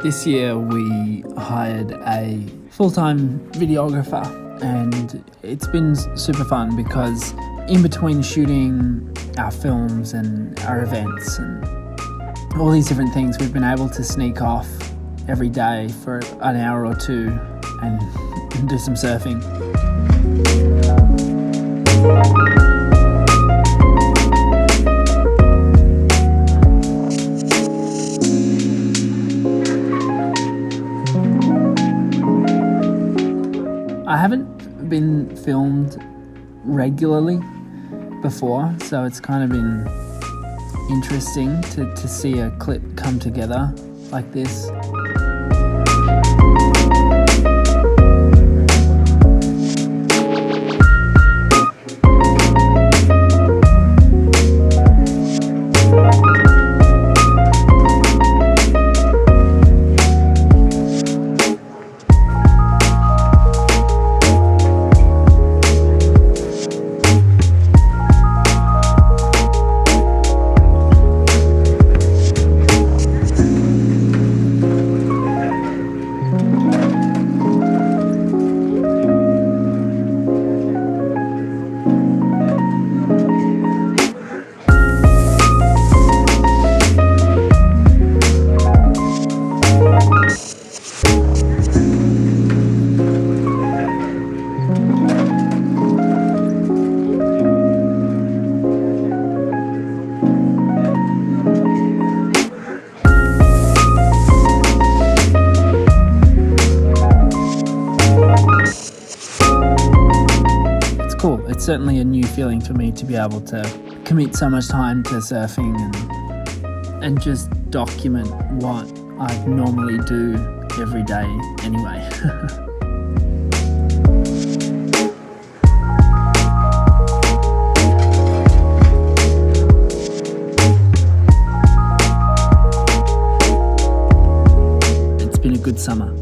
This year we hired a full-time videographer, and it's been super fun because in between shooting our films and our events and all these different things, we've been able to sneak off every day for an hour or two and do some surfing. I haven't been filmed regularly before, so it's kind of been interesting to see a clip come together like this. Cool. It's certainly a new feeling for me to be able to commit so much time to surfing and just document what I normally do every day anyway. It's been a good summer.